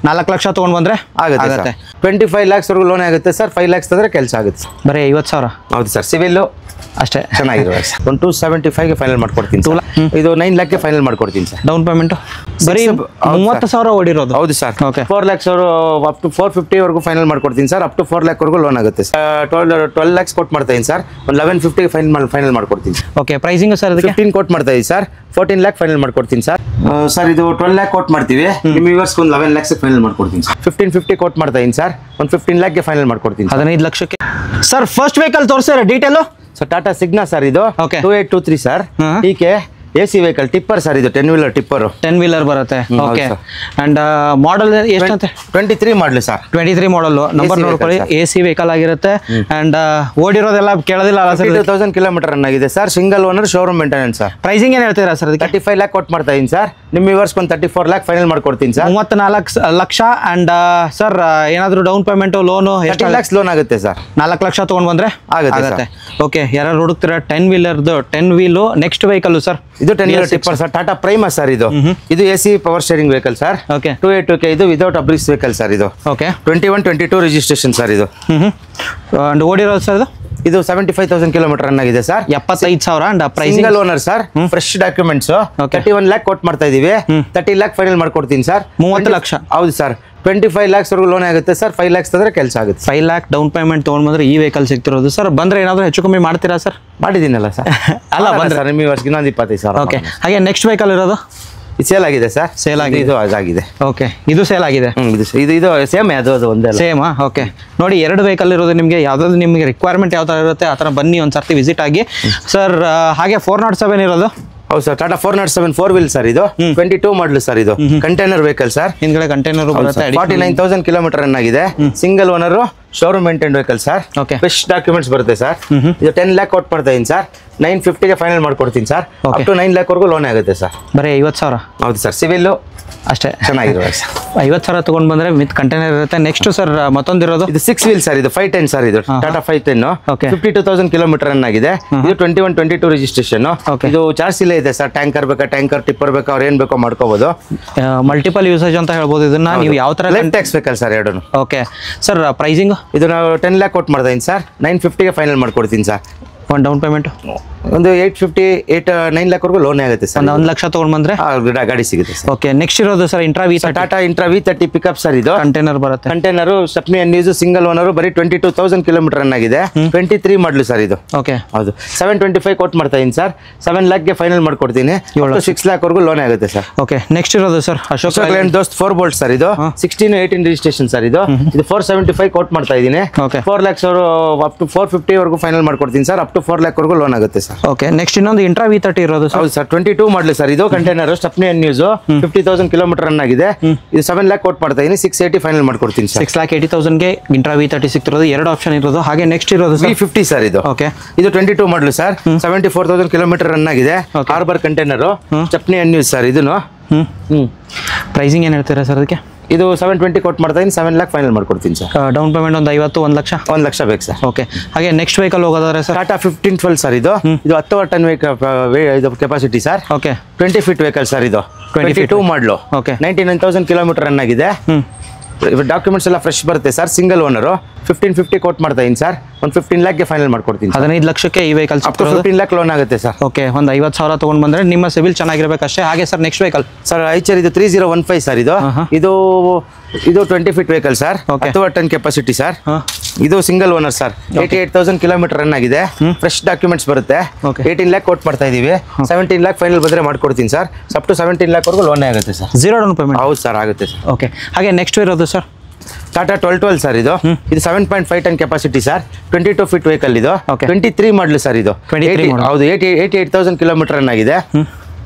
4 ಲಕ್ಷ ತೊಗೊಂಡು ಬಂದರೆ ಆಗುತ್ತೆ 25 lakhsವರೆಗೂ ಲೋನ್ ಆಗುತ್ತೆ ಸರ್. 5 lakhs ತಂದರೆ ಕೆಲಸ ಆಗುತ್ತೆ. ಬರೀ 50,000. ಹೌದು ಸರ್. ಸಿವಿಲ್ಲು ಅಷ್ಟೇ ಚೆನ್ನಾಗಿರುವ ಒಂದು 275ಗೆ ಫೈನಲ್ ಮಾಡ್ಕೊಡ್ತೀನಿ. ಇದು 9 lakhಗೆ ಫೈನಲ್ ಮಾಡ್ಕೊಡ್ತೀನಿ ಸರ್. ಡೌನ್ ಪೇಮೆಂಟ್ ಬರೀ 30,000 ಓಡಿರೋದು. ಹೌದು sir. Okay 4 lakhs up to 450ವರೆಗೂ ಫೈನಲ್ ಮಾಡ್ಕೊಡ್ತೀನಿ ಸರ್. ಅಪ್ ಟು 4 lakhವರೆಗೂ ಲೋನ್ ಆಗುತ್ತೆ ಸರ್. 12 lakhs ಕೊಟ್ಟು ಮಾಡ್ತಾ ಇದ್ದೀನಿ ಸರ್. ಒಂದು 1150ಗೆ ಫೈನಲ್ ಮಾಡ್ಕೊಡ್ತೀನಿ. ಓಕೆ ಪ್ರೈಸಿಂಗ್ ಸರ್ ಅದಕ್ಕೆ 15 ಕೊಟ್ಟು ಮಾಡ್ತಾ ಇದ್ದೀನಿ ಸರ್. 14 lakh ಫೈನಲ್ ಮಾಡ್ಕೊಡ್ತೀನಿ ಸರ್. ಸರ್ ಇದು 12 lakh ಕೊಟ್ಟು ಮಾಡ್ತೀವಿ. ನಿಮ್ಮ ವ್ಯೂವರ್ಸ್ಗೆ ಒಂದು 11 lakhs ಫೈನಲ್ ಮಾಡ್ಕೊಡ್ತೀನಿ ಸರ್. 1550 ಕೊಟ್ಟು ಮಾಡ್ತಾ ಇದ್ದೀನಿ ಸರ್. ಒಂದು 15 lakhಗೆ ಫೈನಲ್ ಮಾಡ್ಕೊಡ್ತೀನಿ. 15 ಲಕ್ಷಕ್ಕೆ ಸರ್. ಫಸ್ಟ್ ವೆಹಿಕಲ್ ತೋರಿಸಿದ್ರೆ ಡೀಟೇಲು ಸರ್ ಟಾಟಾ ಸಿಗ್ನಾ ಸರ್. ಇದು 2823 ಸರ್. ಟೀಕೆ AC ವೆಹಿಕಲ್ ಟಿಪ್ಪರ್ ಸರ್. ಇದು 10 wheeler ಟಿಪ್ಪರ್. 10 wheeler ಬರುತ್ತೆ. ಓಕೆ ಅಂಡ್ ಮಾಡಲ್ ಎಷ್ಟಂತೆ? 23 ಮಾಡಲು ಸರ್. 23 ಮಾಡಲು. ನಂಬರ್ ನೋಡ್ಕೊಳ್ಳಿ. AC ವೆಹಿಕಲ್ ಆಗಿರುತ್ತೆ ಅಂಡ್ ಓಡಿರೋದೆಲ್ಲ ಕೇಳೋದಿಲ್ಲ ಅಲ್ಲ ಸರ್? 32,000 ಕಿಲೋಮೀಟರ್ ರನ್ ಆಗಿದೆ sir. Single owner showroom maintenance sir. Pricing ಏನು ಹೇಳ್ತೀರಾ ಸರ್ ಅದಕ್ಕೆ? 35 lakh ಕೊಟ್ಟು ಮಾಡ್ತಾ ಇದ್ದೀನಿ ಸರ್. ನಿಮ್ಮ ವ್ಯೂವರ್ಸ್ ಒಂದು 34 lakh ಫೈನಲ್ ಮಾಡ್ಕೊಡ್ತೀನಿ ಸರ್. 34 ಲಕ್ಷ ಅಂಡ್ ಸರ್ ಏನಾದರೂ down payment loan 30 lakhs loan ಆಗುತ್ತೆ ಸರ್. 4 ಲಕ್ಷ ತೊಗೊಂಡು ಬಂದರೆ ಆಗುತ್ತೆ. ಓಕೆ ಯಾರು ಹುಡುಕ್ತೀರಾ 10 wheelerದು 10 wheel ನೆಕ್ಸ್ಟ್ ವೆಹಿಕಲ್ ಸರ್? ಇದು 10 wheeler tipper sir. Tata Prima sir. ಇದು AC power steering vehicle sir. Okay 282K. ಇದು ವಿದೌಟ್ ಅಬ್ರಿಸ್ ವೆಹಿಕಲ್ ಸರ್. ಇದು ಓಕೆ 2122 ರಿಜಿಸ್ಟ್ರೇಷನ್ ಸರ್. ಇದು ಅಂಡ್ ಓಡಿರೋದು ಸರ್? ಇದು 75,000 ಕಿಲೋಮೀಟರ್ ರನ್ ಆಗಿದೆ sir. 75,000 and pricing single owner sir. Fresh documents. 31 lakh ಕೊಟ್ಟು ಮಾಡ್ತಾ ಇದೀವಿ. 30 lakh final ಮಾಡ್ಕೊಡ್ತೀನಿ ಸರ್. 30 ಲಕ್ಷ. ಹೌದು ಸರ್. 25 lakhsವರೆಗೂ ಲೋನ್ ಆಗುತ್ತೆ ಸರ್. 5 lakhs ತಂದ್ರೆ ಕೆಲಸ ಆಗುತ್ತೆ. 5 lakh ಡೌನ್ ಪೇಮೆಂಟ್ ತೊಗೊಂಡು ಬಂದ್ರೆ ಈ ವೆಹಿಕಲ್ ಸಿಗ್ತಿರೋದು ಸರ್. ಬಂದ್ರೆ ಏನಾದರೂ ಹೆಚ್ಚು ಕಮ್ಮಿ ಮಾಡ್ತೀರಾ ಸರ್? ಮಾಡಿದ್ದೀನಲ್ಲ ಸರ್. ಅಲ್ಲ ಬಂದ್ರೆ ಸರ್ ನಿಮ್ಮ ವರ್ಷಕ್ಕೆ ಇನ್ನೊಂದು 25,000. ಓಕೆ ಹಾಗೆ ನೆಕ್ಸ್ಟ್ ವೆಹಿಕಲ್ ಇರೋದು ಸೇಲ್ ಆಗಿದೆ ಸರ್. ಸೇಲ್ ಆಗಿದೆ. ಇದು ಅದಾಗಿದೆ. ಓಕೆ ಇದು ಸೇಲ್ ಆಗಿದೆ. ಇದು ಸೇಮ್ ಅದು ಒಂದೇ ಸೇಮಾ? ಓಕೆ ನೋಡಿ 2 ವೆಹಿಕಲ್ ಇರೋದು. ನಿಮಗೆ ಯಾವ್ದಾದ್ರು ನಿಮಗೆ ರಿಕ್ವೈರ್ಮೆಂಟ್ ಯಾವ ಥರ ಇರುತ್ತೆ ಆ ಥರ ಬನ್ನಿ ಒಂದು ಸರ್ತಿ ವಿಸಿಟ್ ಆಗಿ ಸರ್. ಹಾಗೆ 407 ಇರೋದು? ಹೌದು ಸರ್. Tata 407 4 wheel sir. ಇದು 22 ಮಾಡಲು ಸರ್. ಇದು ಕಂಟೈನರ್ ವೆಹಿಕಲ್ ಸರ್. ಹಿಂದ್ಗಡೆ ಕಂಟೈನರ್ ಬರುತ್ತೆ. 49,000 ಕಿಲೋಮೀಟರ್ ರನ್ ಆಗಿದೆ. Single owner showroom maintain vehicle sir. Okay fresh documents ಬರುತ್ತೆ ಸರ್. ಇದು 10 lakh ಕೊಟ್ಟು ಮಾಡ್ತಾ ಇದ್ದೀನಿ ಸರ್. 950ಗೆ ಫೈನಲ್ ಮಾಡ್ಕೊಡ್ತೀನಿ ಸರ್. ಅಪ್ ಟು 9 lakhವರೆಗೂ ಲೋನ್ ಆಗುತ್ತೆ ಸರ್. ಬರೀ 50,000? ಹೌದು ಸರ್. ಸಿವಿಲ್ಲು ಅಷ್ಟೇ ಚೆನ್ನಾಗಿರುವ 50,000 ತೊಗೊಂಡು ಬಂದರೆ ವಿತ್ ಕಂಟೈನರ್ ಇರುತ್ತೆ. ನೆಕ್ಸ್ಟ್ ಸರ್ ಮತ್ತೊಂದಿರೋದು? ಇದು 6 wheel ಸರ್. ಇದು 510 ಸರ್. ಇದು ಟಾಟಾ 510. 52,000 ಕಿಲೋಮೀಟರ್ ರನ್ ಆಗಿದೆ. ಇದು 2122 ರಿಜಿಸ್ಟ್ರೇಷನ್. ಇದು ಚಾರ್ಜ್ ಇಲ್ಲ ಇದೆ ಸರ್. ಟ್ಯಾಂಕರ್ ಬೇಕಾ, ಟ್ಯಾಂಕರ್ ಟಿಪ್ಪರ್ ಬೇಕಾ, ಅವ್ರು ಏನು ಬೇಕೋ ಮಾಡ್ಕೋಬಹುದು. ಮಲ್ಟಿಪಲ್ ಯೂಸೇಜ್ ಅಂತ ಹೇಳ್ಬೋದು ಇದನ್ನ. ನೀವು ಯಾವ ಥರ ಟ್ಯಾಕ್ಸ್ ಬೇಕಲ್ಲ ಸರ್ ಎರಡೂ? Okay sir pricing? ಇದು ನಾವು 10 lakh ಕೊಟ್ಟು ಮಾಡ್ತಾ ಇದ್ದೀನಿ ಸರ್. 950ಗೆ ಫೈನಲ್ ಮಾಡ್ಕೊಡ್ತೀನಿ ಸರ್. ಒಂದು ಡೌನ್ ಪೇಮೆಂಟ್ ಒಂದು 9 lakhವರೆಗೂ ಲೋನ್ ಆಗುತ್ತೆ ಸರ್. 1 ಲಕ್ಷ ತೊಗೊಂಡು ಬಂದರೆ ಗಾಡಿ ಸಿಗುತ್ತೆ ಸರ್. ಓಕೆ ನೆಕ್ಸ್ಟ್ ಇರೋದು sir intra V30. Tata intra V30 pickup sir. ಇದು ಕಂಟೈನರ್ ಬರುತ್ತೆ. Container stepney news single owner. ಬರೀ 22,000 ಕಿಲೋಮೀಟರ್ ರನ್ ಆಗಿದೆ. 23 ಮಾಡಲು ಸರ್. ಇದು ಓಕೆ ಹೌದು. 725 ಕೊಟ್ಟು ಮಾಡ್ತಾ ಇದ್ದೀನಿ ಸರ್. 7 lakhಗೆ ಫೈನಲ್ ಮಾಡ್ಕೊಡ್ತೀನಿ. 6 lakhವರೆಗೂ ಲೋನ್ ಆಗುತ್ತೆ ಸರ್. ಓಕೆ ನೆಕ್ಸ್ಟ್ ಇರೋದು ಸರ್ ಅಶೋಕ್ ಲೇಲ್ಯಾಂಡ್ ದೋಸ್ತ್ 4 bolt ಸರ್. ಇದು 16-18 ರಿಜಿಸ್ಟ್ರೇಷನ್ ಸರ್. ಇದು 475 ಕೊಟ್ಟು ಮಾಡ್ತಾ ಇದ್ದೀನಿ. 4 lakhs ಅಪ್ ಟು 450ವರೆಗೂ ಫೈನಲ್ ಮಾಡ್ಕೊಡ್ತೀನಿ ಸರ್. ಅಪ್ ಟು 4 lakhವರೆಗೂ ಲೋನ್ ಆಗುತ್ತೆ ಸರ್. ಓಕೆ ನೆಕ್ಸ್ಟ್ ಇನ್ನೊಂದು ಇಂಟ್ರಾ V30 ಇರೋದು? ಹೌದು ಸರ್. 22 ಮಾಡಲು ಸರ್. ಇದು container stepney news 50,000 kilometre run ಆಗಿದೆ. ಇದು 7 lakh ಕೊಟ್ಟು ಮಾಡ್ತಾ ಇದ್ದೀನಿ. 680 ಫೈನಲ್ ಮಾಡ್ಕೊಡ್ತೀನಿ ಸರ್. 6,80,000ಗೆ ಇಂಟ್ರಾ V30 ಸಿಗ್ತಿರೋದು. 2 ಆಪ್ಷನ್ ಇರೋದು. ಹಾಗೆ ನೆಕ್ಸ್ಟ್ ಇರೋದು V50 ಸರ್. ಇದು ಓಕೆ ಇದು 22 ಮಾಡಲು ಸರ್. 74,000 ಕಿಲೋಮೀಟರ್ ರನ್ ಆಗಿದೆ. Harbour container stepney news sir. ಇದನ್ನು ಪ್ರೈಸಿಂಗ್ ಏನು ಹೇಳ್ತೀರಾ ಸರ್ ಅದಕ್ಕೆ? ಇದು 720 ಕೊಟ್ಟು ಮಾಡ್ತಾ ಇದ್ದೀನಿ. 7 lakh ಫೈನಲ್ ಮಾಡ್ಕೊಡ್ತೀನಿ ಸರ್. ಡೌನ್ ಪೇಮೆಂಟ್ ಒಂದು 50, 1 ಲಕ್ಷ? 1 ಲಕ್ಷ ಬೇಕು ಸರ್. ಓಕೆ ಹಾಗೆ ನೆಕ್ಸ್ಟ್ ವೆಹಿಕಲ್ ಹೋಗೋದಾದ್ರೆ ಸರ್? ಟಾಟಾ 1512 ಸರ್. ಇದು 10 ಟನ್ ಇದು capacity sir. Okay 20 feet vehicle sir. ಇದು 22 ಮಾಡಲು. ಓಕೆ 99,000 ಕಿಲೋಮೀಟರ್ ರನ್ ಆಗಿದೆ. ಡಾಕ್ಯುಮೆಂಟ್ಸ್ ಎಲ್ಲ ಫ್ರೆಶ್ ಬರುತ್ತೆ ಸರ್. ಸಿಂಗಲ್ ಓನರು 1550 ಕೊಟ್ಟು ಮಾಡ್ತಾ ಇದ್ದೀನಿ ಸರ್. ಒಂದು 15 lakhಗೆ ಫೈನಲ್ ಮಾಡ್ಕೊಡ್ತೀನಿ. 15 ಲಕ್ಷಕ್ಕೆ ಈ ವೆಹಿಕಲ್ 15 lakh ಲೋನ್ ಆಗುತ್ತೆ ಸರ್. ಓಕೆ ಒಂದು 50,000 ತೊಗೊಂಡು ಬಂದರೆ ನಿಮ್ಮ ಸಿವಿಲ್ ಚೆನ್ನಾಗಿರ್ಬೇಕಷ್ಟೇ. ಹಾಗೆ sir next vehicle sir Eicher. ಇದು 3015 ಸರ್. ಇದು 20 feet vehicle sir. 10 ton capacity sir. ಇದು single owner sir. 88,000 kilometre run ಆಗಿದೆ. ಫ್ರೆಶ್ ಡಾಕ್ಯುಮೆಂಟ್ಸ್ ಬರುತ್ತೆ. 18 lakh ಕೊಟ್ಟು ಮಾಡ್ತಾ ಇದೀವಿ. 17 lakh ಫೈನಲ್ ಬಂದರೆ ಮಾಡ್ಕೊಡ್ತೀನಿ ಸರ್. ಅಪ್ ಟು 17 lakhವರೆಗೂ ಲೋನ್ ಆಗುತ್ತೆ ಸರ್. 0 down payment? ಹೌದು ಸರ್ ಆಗುತ್ತೆ ಸರ್. ಓಕೆ ಹಾಗೆ ನೆಕ್ಸ್ಟ್ ಇರೋದು ಸರ್ ಟಾಟಾ 1212 ಸರ್. ಇದು 7.5 ton capacity sir. 22 feet vehicle. ಇದು 23 ಮಾಡಲು ಸರ್. ಇದು ಹೌದು 88,000 ಕಿಲೋಮೀಟರ್ ರನ್ ಆಗಿದೆ.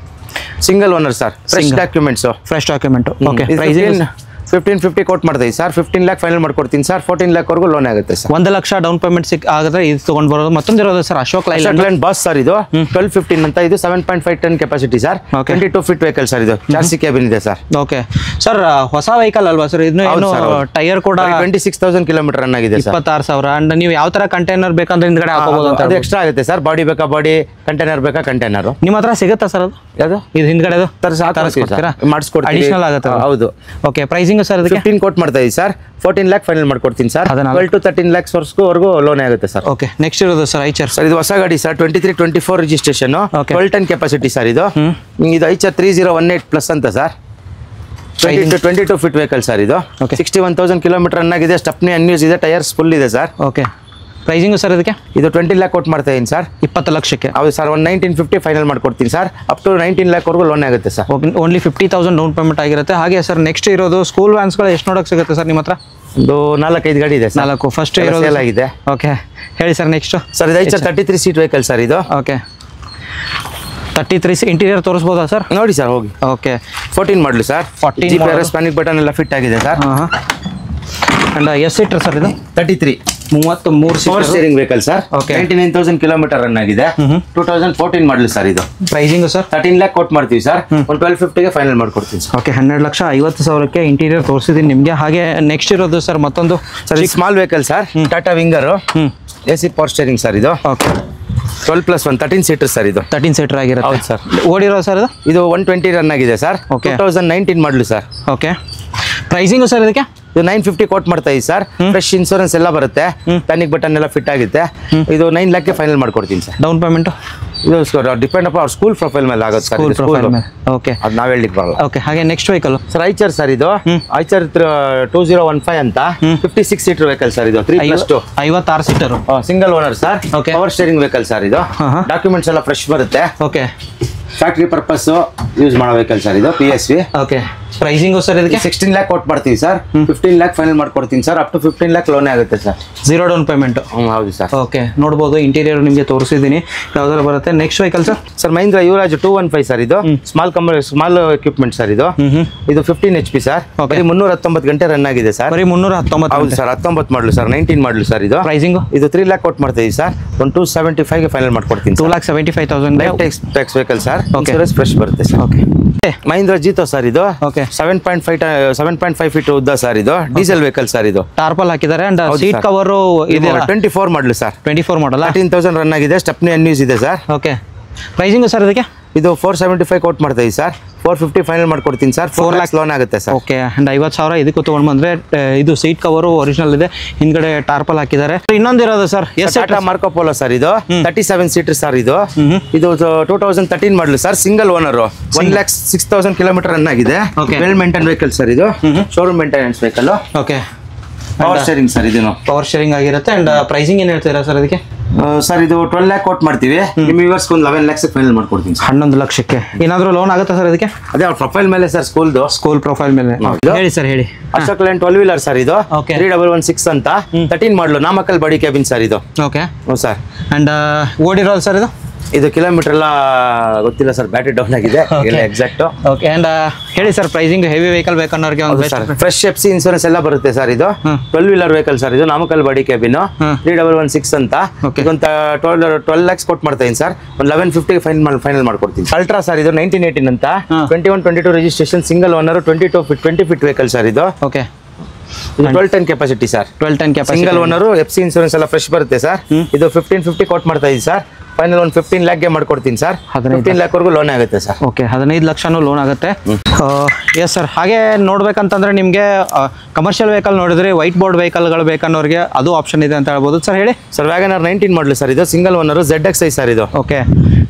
Single owner sir. Fresh documents. Okay 1550 ಕೊಟ್ಟು ಮಾಡ್ತೀವಿ ಸರ್. 15 lakh ಫೈನಲ್ ಮಾಡ್ಕೊಡ್ತೀನಿ ಸರ್. 14 lakhವರೆಗೂ ಲೋನ್ ಆಗುತ್ತೆ ಸರ್. 1 ಲಕ್ಷ ಡೌನ್ ಪೇಮೆಂಟ್ ಆಗುತ್ತೆ. ಇದು ತೊಗೊಂಡು ಬರೋದು. ಮತ್ತೊಂದಿರೋದು sir Ashok Leyland boss sir. ಇದು 1215 ಅಂತ. ಇದು 7.5 ton capacity sir. 22 feet vehicle sir. ಇದು ಚಾರ್ಸಿ ಕ್ಯಾಬಿನ್ ಇದೆ ಸರ್. ಓಕೆ ಸರ್ ಹೊಸ ವೆಹಿಕಲ್ ಅಲ್ವಾ ಸರ್? ಇದನ್ನು ಏನು ಟೈರ್ ಕೂಡ 26,000 ಕಿಲೋಮೀಟರ್ ರನ್ ಆಗಿದೆ ಸರ್. 26,000. ಅಂಡ್ ನೀವು ಯಾವ ತರ ಕಂಟೈನರ್ ಬೇಕಂದ್ರೆ ಹಿಂದ್ಗಡೆ ಹಾಕೋಬಹುದು ಅಂತ? ಅದು ಎಕ್ಸ್ಟ್ರಾ ಆಗುತ್ತೆ ಸರ್. ಬಾಡಿ ಬೇಕಾ ಬಾಡಿ, ಕಂಟೈನರ್ ಬೇಕಾ ಕಂಟೈನರ್. ನಿಮ್ಮ ಹತ್ರ ಸಿಗುತ್ತಾ ಸರ್ ಅದು? ಯಾವುದು ಇದು ಹಿಂದ್ಗಡೆ ಮಾಡಿಸ್ಕೊಡ್ತೀರಾ? ಮಾಡಿಸ್ಕೊಡ್ತೀವಿ. ಅಡಿಷನಲ್ ಆಗುತ್ತೆ. ಹೌದು. ಓಕೆ ಪ್ರೈಸಿಂಗ್ ಪ್ರೈಸಿಂಗ್ ಸರ್ ಇದಕ್ಕೆ 15 ಕೋಟ್ ಮಾಡ್ತಾ ಇದೀವಿ ಸರ್. 14 lakh ಫೈನಲ್ ಮಾಡ್ಕೊಡ್ತೀನಿ ಸರ್. 12 to 13 lakhs ವರೆಗೂ ಲೋನ್ ಆಗುತ್ತೆ ಸರ್. ಓಕೆ, ನೆಕ್ಸ್ಟ್ ಇರೋದು ಸರ್ ಐಚರ್. ಸರ್ ಇದು ಹೊಸ ಗಾಡಿ sir, 23-24 registration, 12 ton capacity sir. ಇದು ಐಚರ್ 3018 ಪ್ಲಸ್ ಅಂತ ಸರ್. 22 feet vehicle sir. ಇದು 61,000 ಕಿಲೋಮೀಟರ್ ರನ್ ಆಗಿದೆ. ಸ್ಟೆಪ್ನಿ ಅನ್ಯೂಸ್ ಇದೆ, ಟೈರ್ಸ್ ಫುಲ್ ಇದೆ ಸರ್. ಓಕೆ, ಪ್ರೈಸಿಂಗ್ ಸರ್ ಇದಕ್ಕೆ ಇದು 20 lakh ಕೊಟ್ಟು ಮಾಡ್ತಾ ಇದೀನಿ ಸರ್. 20 ಲಕ್ಷಕ್ಕೆ. ಹೌದು ಸರ್, 1950 ಫೈನಲ್ ಮಾಡ್ಕೊಡ್ತೀನಿ ಸರ್. ಅಪ್ ಟು 19 lakh ವರೆಗೂ ಲೋನ್ ಆಗುತ್ತೆ ಸರ್. ಓನ್ಲಿ 50,000 ಡೌನ್ ಪೇಮೆಂಟ್ ಆಗಿರುತ್ತೆ. ಹಾಗೆ ಸರ್ ನೆಕ್ಸ್ಟ್ ಇರೋದು ಸ್ಕೂಲ್ ವ್ಯಾನ್ಸ್ಗಳು ಎಷ್ಟು ನೋಡೋಕೆ ಸಿಗುತ್ತೆ ಸರ್ ನಿಮ್ಮ ಹತ್ರ? ಒಂದು 4-5 ಗಾಡಿ ಇದೆ ಸರ್. 4 ಫಸ್ಟ್ ಇರೋದು ಆಗಿದೆ. ಓಕೆ, ಹೇಳಿ ಸರ್ ನೆಕ್ಸ್ಟ್. ಸರ್ ಇದು ಐಚರ್ 33 ಸೀಟ್ ವೆಹಿಕಲ್ ಸರ್. ಇದು ಓಕೆ, 33 ಇಂಟೀರಿಯರ್ ತೋರಿಸ್ಬೋದಾ ಸರ್? ನೋಡಿ ಸರ್, ಹೋಗಿ. ಓಕೆ, 14 ಮಾಡಲು ಸರ್. 14 GPS ಪ್ಯಾನಿಕ್ ಬಟನ್ ಎಲ್ಲ ಫಿಟ್ ಆಗಿದೆ ಸರ್. ಅಂಡ್ ಎಷ್ಟು ಸೀಟರ್ ಸರ್ ಇದು? 33 33 power steering vehicle sir. 99,000 kilometre run ಆಗಿದೆ. 2014 ಮಾಡಲು ಸರ್. ಇದು ಪ್ರೈಸಿಂಗ್ ಸರ್ 13 lakh ಕೊಟ್ಟು ಮಾಡ್ತೀವಿ ಸರ್. 1250ಗೆ ಫೈನಲ್ ಮಾಡ್ಕೊಡ್ತೀನಿ ಸರ್. ಓಕೆ, 12,50,000ಕ್ಕೆ ಇಂಟೀರಿಯರ್ ತೋರಿಸಿದ್ದೀನಿ ನಿಮಗೆ. ಹಾಗೆ ನೆಕ್ಸ್ಟ್ ಇರೋದು ಸರ್ ಮತ್ತೊಂದು sir, small vehicle sir. Tata winger AC power steering sir. ಇದು ಓಕೆ, 12+1 13 ಸೀಟರ್ ಸರ್. ಇದು 13 ಸೀಟರ್ ಆಗಿರುತ್ತೆ. ಹೌದು ಸರ್. ಓಡಿರೋ ಸರ್ ಇದು 120 ರನ್ ಆಗಿದೆ ಸರ್. 2019 ಮಾಡಲು ಸರ್. ಓಕೆ, ಪ್ರೈಸಿಂಗ್ ಸರ್ ಇದಕ್ಕೆ ಇದು 950 ಕೋಟ್ ಮಾಡ್ತಾ ಇದೀವಿ ಸರ್. ಫ್ರೆಶ್ ಇನ್ಶೂರೆನ್ಸ್ ಎಲ್ಲ ಬರುತ್ತೆ, ಪ್ಯಾನಿಕ್ ಬಟನ್ ಎಲ್ಲ ಫಿಟ್ ಆಗುತ್ತೆ. ಇದು 9 lakh ಫೈನಲ್ ಮಾಡ್ಕೊಡ್ತೀನಿ ಸರ್. ಡೌನ್ ಪೇಮೆಂಟ್ ಇದು ಡಿಪೆಂಡ್ ಅಪ್ ಅವ್ರ ಸ್ಕೂಲ್ ಪ್ರೊಫೈಲ್ ಮೇಲೆ ಆಗುತ್ತೆ ಸರ್. ಓಕೆ, ಅದು ನಾವು ಹೇಳಲಿಕ್ಕೆ ಬರಲ್ಲ. ಓಕೆ, ಹಾಗೆ next vehicle sir Eicher sir. ಇದು ಐಚರ್ 2015 ಅಂತ 56 ಸೀಟರ್ ವೆಹಿಕಲ್ ಸರ್. ಇದು 3+2 56 seater single owner sir. Power steering vehicle sir. ಇದು ಡಾಕ್ಯುಮೆಂಟ್ಸ್ ಎಲ್ಲ ಫ್ರೆಶ್ ಬರುತ್ತೆ. ಓಕೆ, ಫ್ಯಾಕ್ಟ್ರಿ ಪರ್ಪಸ್ ಯೂಸ್ ಮಾಡೋ ವೆಹಿಕಲ್ ಸರ್. ಇದು PSV. ಓಕೆ, ಪ್ರೈಸಿಂಗ್ ಸರ್ ಇದಕ್ಕೆ 16 lakh ಕೊಟ್ಟು ಮಾಡ್ತೀವಿ ಸರ್. 15 lakh ಫೈನಲ್ ಮಾಡ್ಕೊಡ್ತೀನಿ sir. Up to 15 lakh loan ಆಗುತ್ತೆ ಸರ್. 0 down payment. ಹೌದು ಸರ್. ಓಕೆ, ನೋಡ್ಬೋದು ಇಂಟೀರಿಯರ್ ನಿಮಗೆ ತೋರಿಸಿದ್ದೀನಿ ಯಾವ್ದಾದ್ರು ಬರುತ್ತೆ. Next vehicle sir. Sir Mahindra Yuvraj 215 sir. ಇದು ಸ್ಮಾಲ್ ಎಕ್ವಿಪ್ಮೆಂಟ್ ಸರ್. ಇದು 15 HP ಸರ್. 319 ಗಂಟೆ ರನ್ ಆಗಿದೆ ಸರ್. ಬರೀ 319. ಹೌದು ಸರ್, 19 ಮಾಡಲು ಸರ್. 19 ಮಾಡಲು ಸರ್. ಇದು ಪ್ರೈಸಿಂಗ್ ಇದು 3 lakh ಕೊಟ್ಟು ಮಾಡ್ತೀವಿ ಸರ್. 275ಗೆ ಫೈನಲ್ ಮಾಡ್ಕೊಡ್ತೀನಿ. 2,75,000 tax vehicle sir. Insurance fresh ಬರುತ್ತೆ sir. Okay, Mahindra Jeeto sir. ಇದು ಓಕೆ 7.5 ಫೀಟ್ ಉದ್ದ ಸರ್. ಇದು ಡೀಸೆಲ್ ವೆಹಿಕಲ್ ಸರ್. ಇದು ಟಾರ್ಪಲ್ ಹಾಕಿದ್ದಾರೆ ಅಂಡ್ ಸೀಟ್ ಕವರ್ ಇದೆ. 24 ಮಾಡಲು ಸರ್. 24 ಮಾಡಲ್ಲ. 13,000 ರನ್ ಆಗಿದೆ. ಸ್ಟೆಪ್ನಿ ಅನ್ಯೂಸ್ ಇದೆ ಸರ್. ಓಕೆ, ಪ್ರೈಸಿಂಗ್ ಸರ್ ಇದಕ್ಕೆ ಇದು 475 ಕೋಟ್ ಮಾಡ್ತಾ ಇದೀವಿ ಸರ್. 450 ಫೈನಲ್ ಮಾಡ್ಕೊಡ್ತೀನಿ ಸರ್. 4 lakh ಲೋನ್ ಆಗುತ್ತೆ ಸರ್. ಓಕೆ, ಅಂಡ್ 50,000 ಇದಕ್ಕೂ ತೊಗೊಂಡು ಬಂದ್ರೆ ಇದು ಸೀಟ್ ಕವರು ಒರಿಜಿನಲ್ ಇದೆ, ಹಿಂದ್ಗಡೆ ಟಾರ್ಪಲ್ ಹಾಕಿದ್ದಾರೆ. ಇನ್ನೊಂದಿರೋದು sir Tata Marco Polo sir. ಇದು 37 ಸೀಟರ್ ಸರ್. ಇದು 2013 model sir. Single owner 1,06,000 kilometre run ಆಗಿದೆ. Well maintain vehicle sir. ಇದು showroom maintenance vehicle. Okay, power steering sir. ಇದು ಪವರ್ ಶೇರಿಂಗ್ ಆಗಿರುತ್ತೆ. ಅಂಡ್ ಪ್ರೈಸಿಂಗ್ ಏನು ಹೇಳ್ತೀರಾ ಸರ್ ಅದಕ್ಕೆ? ಸರ್ ಇದು 12 lakh ಕೊಟ್ಟು ಮಾಡ್ತೀವಿ. ನಿಮ್ಮ ವ್ಯೂವರ್ಸ್ಗೆ ಒಂದು 11 lakhs ಫೈನಲ್ ಮಾಡ್ಕೊಡ್ತೀನಿ ಸರ್. 11 ಲಕ್ಷಕ್ಕೆ ಏನಾದರೂ ಲೋನ್ ಆಗುತ್ತಾ ಸರ್ ಅದಕ್ಕೆ? ಅದೇ ಅವ್ರ ಪ್ರೊಫೈಲ್ ಮೇಲೆ ಸರ್. ಸ್ಕೂಲ್ ಪ್ರೊಫೈಲ್ ಮೇಲೆ ಹೇಳಿ ಸರ್, ಹೇಳಿ. Ashok lane 12 wheeler sir. ಇದು 3116 ಅಂತ 13 ಮಾಡಲು ನಾಮಕಲ್ ಬಾಡಿ ಕ್ಯಾಬಿನ್ ಸರ್. ಇದು ಓಕೆ, ಹ್ಞೂ ಸರ್. ಅಂಡ್ ಓಡಿರೋದು ಸರ್ ಇದು ಕಿಲೋಮೀಟರ್ ಎಲ್ಲ ಗೊತ್ತಿಲ್ಲ ಸರ್. ಬ್ಯಾಟ್ರಿ ಡೌನ್ ಆಗಿದೆ ಎಕ್ಸಾಕ್ಟ್. ಓಕೆ, ಅಂಡ್ ಹೇಳಿ ಸರ್ ಪ್ರೈಸಿಂಗ್. ಹೆವಿ ವೆಹಿಕಲ್ ಬೇಕನ್ನೋರಿಗೆ ಒಂದು ಫ್ರೆಶ್ FC ಇನ್ಶೂರೆನ್ಸ್ ಎಲ್ಲ ಬರುತ್ತೆ ಸರ್. ಇದು 12 wheeler ವೆಹಿಕಲ್ ಸರ್. ಇದು ನಾಮಕಲ್ ಬಾಡಿ ಕ್ಯಾಬಿನ್ 3116 ಅಂತ. ಇದೊಂದು 12 lakhs ಕೊಟ್ಟು ಮಾಡ್ತಾ ಇದೀನಿ ಸರ್. ಒಂದು 1150 ಫೈನಲ್ ಮಾಡ್ಕೊಡ್ತೀನಿ. Ultra sir. ಇದು 1918 ಅಂತ 2122 registration, single owner, 20 feet vehicle sir. ಇದು okay, 12 ton capacity sir. 12 ton capacity, single owner. FC insurance ಎಲ್ಲ ಫ್ರೆಶ್ ಬರುತ್ತೆ ಸರ್. ಇದು 1550 ಕೊಟ್ಟು ಮಾಡ್ತಾ ಇದೀನಿ ಸರ್. ಫೈನಲ್ ಒಂದು 15 lakhಗೆ ಮಾಡ್ಕೊಡ್ತೀನಿ ಸರ್. 15 lakh ವರೆಗೂ ಲೋನ್ ಆಗುತ್ತೆ ಸರ್. ಓಕೆ, 15 ಲಕ್ಷನೂ ಲೋನ್ ಆಗುತ್ತೆ. Yes sir. ಹಾಗೆ ನೋಡ್ಬೇಕಂತಂದ್ರೆ ನಿಮಗೆ ಕಮರ್ಷಿಯಲ್ ವೆಹಿಕಲ್ ನೋಡಿದ್ರೆ ವೈಟ್ ಬೋರ್ಡ್ ವೆಹಿಕಲ್ಗಳು ಬೇಕನ್ನೋರಿಗೆ ಅದು ಆಪ್ಷನ್ ಇದೆ ಅಂತ ಹೇಳ್ಬೋದು ಸರ್. ಹೇಳಿ ಸರ್. ವ್ಯಾಗನರ್ 19 ಮಾಡಲು ಸರ್. ಇದು ಸಿಂಗಲ್ ಓನರ್, ZXi ಸರ್. ಇದು okay,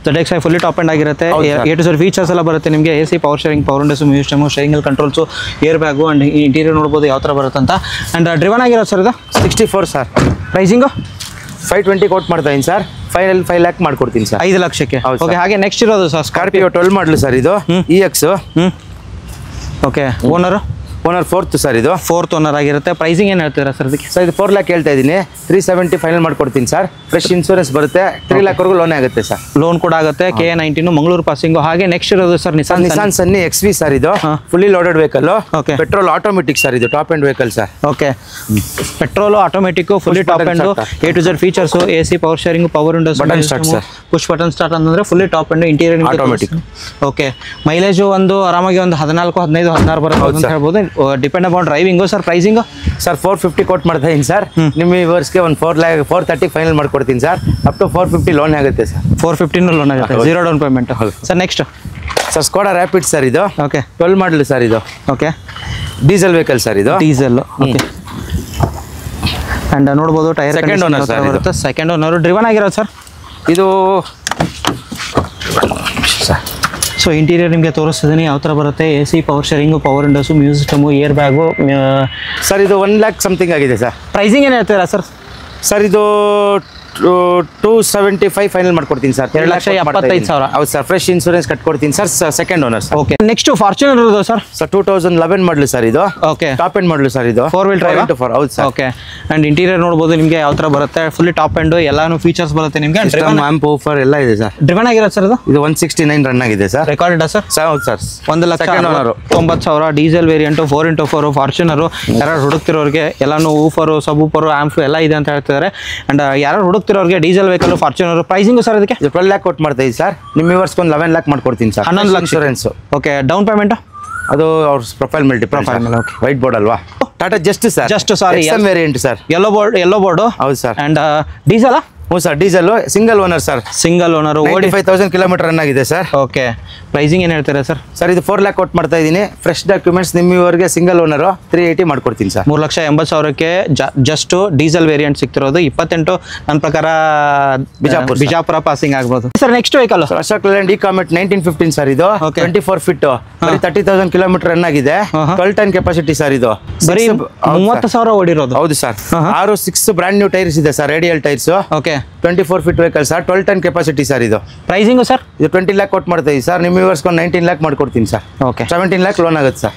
ZXi fully top end ಆಗಿರುತ್ತೆ. A to Z ಫೀಚರ್ಸ್ ಎಲ್ಲ ಬರುತ್ತೆ ನಿಮಗೆ. AC power steering, power windows, museum, steering controls, air bag and interior ನೋಡ್ಬೋದು ಯಾವ ಥರ ಬರುತ್ತೆ ಅಂತ. ಅಂಡ್ ಡ್ರಿವನ್ ಆಗಿರೋದು ಸರ್. ಇದು 64 ಸರ್. ಪ್ರೈಸಿಂಗು 520 ಕೋಟ್ ಮಾಡ್ತಾ ಇದೀನಿ ಸರ್. ಫೈನಲ್ 5 lakh ಮಾಡ್ಕೊಡ್ತೀನಿ ಸರ್. 5 ಲಕ್ಷಕ್ಕೆ. ಓಕೆ, ಹಾಗೆ ನೆಕ್ಸ್ಟ್ ಇರೋದು ಸರ್ ಸ್ಕಾರ್ಪಿಯೋ 12 ಮಾಡಲು ಸರ್. ಇದು EX. Okay, owner 4th sir. ಇದು 4th ಓನರ್ ಆಗಿರುತ್ತೆ. ಪ್ರೈಸಿಂಗ್ ಏನು ಹೇಳ್ತೀರಾ ಸರ್ ಅದಕ್ಕೆ? ಸರ್ ಇದು 4 lakh ಹೇಳ್ತಾ ಇದ್ದೀನಿ. 370 ಫೈನಲ್ ಮಾಡ್ಕೊಡ್ತೀನಿ ಸರ್. ಫ್ರೆಶ್ ಇನ್ಶೂರೆನ್ಸ್ ಬರುತ್ತೆ. 3 lakh ವರೆಗೂ ಲೋನ್ ಆಗುತ್ತೆ ಸರ್. ಲೋನ್ ಕೂಡ ಆಗುತ್ತೆ. KA19 Mangaluru passing. ಹಾಗೆ ನೆಕ್ಸ್ಟ್ ಇರೋದು sir Nissan Sunny XV sir. ಇದು fully loaded vehicle. Okay, petrol automatic sir. ಇದು top end vehicle sir. Okay, petrol automatic fully top end, A to Z features, AC power steering, power windows, push button start ಅಂತಂದ್ರೆ fully top end, interior automatic. Okay, mileage ಒಂದು ಆರಾಮಾಗಿ ಒಂದು 14, 15, 16 ಬರುತ್ತೆ ಅಂತ ಹೇಳ್ಬೋದು. Depend upon driving. Sir pricing sir 450 coat ಮಾಡ್ತಾ ಇದೀನಿ sir. ನಿಮ್ಮ ವ್ಯೂವರ್ಸ್ಗೆ ಒಂದು 430 ಫೈನಲ್ ಮಾಡ್ಕೊಡ್ತೀನಿ ಸರ್. ಅಪ್ ಟು 450 ಲೋನ್ ಆಗುತ್ತೆ ಸರ್. 450 ಲೋನ್ ಆಗುತ್ತೆ. 0 down payment. Sir next sir Skoda rapid sir ಇದು. ಓಕೆ 12 ಮಾಡಲ್ ಸರ್ ಇದು. ಓಕೆ ಡೀಸೆಲ್ ವೆಹಿಕಲ್ ಸರ್ ಇದು. ಡೀಸೆಲ್. ಓಕೆ ಆ್ಯಂಡ್ ನೋಡ್ಬೋದು ಟೈರ್ Second owner sir ಇದು. ಬರುತ್ತೆ. ಸೆಕೆಂಡ್ ಓನರು ಡ್ರಿವನ್ ಆಗಿರೋದು sir. ಇದು ಸೊ ಇಂಟೀರಿಯರ್ ನಿಮಗೆ ತೋರಿಸ್ತಿದ್ದೀನಿ ಯಾವ ಥರ ಬರುತ್ತೆ. A C, power sharing, power windows, music system, air bag. Sir ಇದು 1 lakh ಸಮಥಿಂಗ್ ಆಗಿದೆ ಸರ್. ಪ್ರೈಸಿಂಗ್ ಏನು ಹೇಳ್ತೀರಾ ಸರ್? ಸರ್ ಇದು 275 ಫೈನಲ್ ಮಾಡ್ಕೊಡ್ತೀನಿ ಸರ್. 2,75,000. ಹೌದು ಸರ್. ಫ್ರೆಶ್ ಇನ್ಶೂರೆನ್ಸ್ ಕಟ್ಕೊಡ್ತೀನಿ sir. Second owner sir. Okay next Fortuner ಇರೋದು ಸರ್. ಸರ್ 2011 ಮಾಡಲು ಸರ್ ಇದು. Okay top end model sir ಇದು. 4 wheel drive. ಹೌದು ಸರ್. ಓಕೆ ಆ್ಯಂಡ್ ಇಂಟೀರಿಯರ್ ನೋಡ್ಬೋದು ನಿಮಗೆ ಯಾವ ಥರ ಬರುತ್ತೆ. ಫುಲ್ಲಿ ಟಾಪ್ ಎಂಡು ಎಲ್ಲಾನು ಫೀಚರ್ಸ್ ಬರುತ್ತೆ ನಿಮಗೆ. ಆಂಪ್ ಆಫರ್ ಎಲ್ಲ ಇದೆ ಸರ್. ಡ್ರಿವನ್ ಆಗಿರೋದು ಸರ್ ಇದು. ಇದು 169 ರನ್ ಆಗಿದೆ ಸರ್. Recorded sir. ಹೌದು sir. 1,90,000 diesel variant 4x4 Fortuner. ಯಾರು ಹುಡುಕ್ತಿರೋರಿಗೆ ಎಲ್ಲಾನು ಊಫರು, ಸಬ್ ಊಫರು, ಆಂಫು ಎಲ್ಲ ಇದೆ ಅಂತ ಹೇಳ್ತಿದ್ದಾರೆ. ಆ್ಯಂಡ್ ಯಾರು ಹುಡುಕ್ತಿರೋರಿಗೆ diesel vehicle Fortuner pricing sir ಅದಕ್ಕೆ 12 lakh ಕೊಟ್ಟು ಮಾಡ್ತಾ ಇದ್ದೀವಿ ಸರ್. ನಿಮ್ಮ ವ್ಯೂವರ್ಸ್ಗೆ ಒಂದು 11 lakh ಮಾಡ್ಕೊಡ್ತೀನಿ ಸರ್. 11 ಲಕ್ಷ ಇನ್ಶೂರೆನ್ಸ್. ಓಕೆ ಡೌನ್ ಪೇಮೆಂಟ್ ಅದು ಅವ್ರ ಪ್ರೊಫೈಲ್ ಮೇಲೆ ಡಿಪೆಂಡ್. ವೈಟ್ ಬೋರ್ಡ್ ಅಲ್ವಾ. Tata Zest sir. ಜಸ್ಟ್ ಸಾರಿ ವೇರಿಯಂಟ್ ಸರ್. Yellow board. ಹೌದು ಸರ್. And diesel. ಹ್ಞೂ sir. Diesel single owner sir. Single owner. 45,000 kilometre run ಆಗಿದೆ ಸರ್. ಓಕೆ ಪ್ರೈಸಿಂಗ್ ಏನು ಹೇಳ್ತೀರಾ ಸರ್? ಸರ್ ಇದು 4 lakh ಕೊಟ್ಟು ಮಾಡ್ತಾ ಇದ್ದೀನಿ. ಫ್ರೆಶ್ ಡಾಕ್ಯುಮೆಂಟ್ಸ್ ನಿಮ್ಮವರೆಗೆ ಸಿಂಗಲ್ ಓನರು 380 ಮಾಡ್ಕೊಡ್ತೀನಿ ಸರ್. 3,80,000ಕ್ಕೆ ಜಸ್ಟ್ ಡೀಸೆಲ್ ವೇರಿಯಂಟ್ ಸಿಗ್ತಿರೋದು. 28 ನನ್ನ ಪ್ರಕಾರ ಬಿಜಾಪುರ ಪಾಸಿಂಗ್ ಆಗ್ಬೋದು sir. Next vehicle Ashok Leyland Ecomet 1915 sir ಇದು. 24 ಫೀಟ್ 30,000 ಕಿಲೋಮೀಟರ್ ರನ್ ಆಗಿದೆ. 12 ಟನ್ ಕೆಪಾಸಿಟಿ ಸರ್ ಇದು. ಬರೀ 30,000 ಓಡಿರೋದು. ಹೌದು ಸರ್. 6 ಬ್ರಾಂಡ್ ನ್ಯೂ ಟೈರ್ಸ್ ಇದೆ sir. Radial tyres. Okay 24 feet vehicle sir. 12 ton capacity sir ಇದು. ಪ್ರೈಸಿಂಗು ಸರ್ ಇದು 20 lakh ಕೊಟ್ಟು ಮಾಡ್ತಾ ಇದ್ದೀವಿ ಸರ್. ನಿಮ್ಮ ವ್ಯೂವರ್ಸ್ಗೆ 19 lakh ಮಾಡ್ಕೊಡ್ತೀನಿ ಸರ್. ಓಕೆ 17 lakh ಲೋನ್ ಆಗುತ್ತೆ ಸರ್.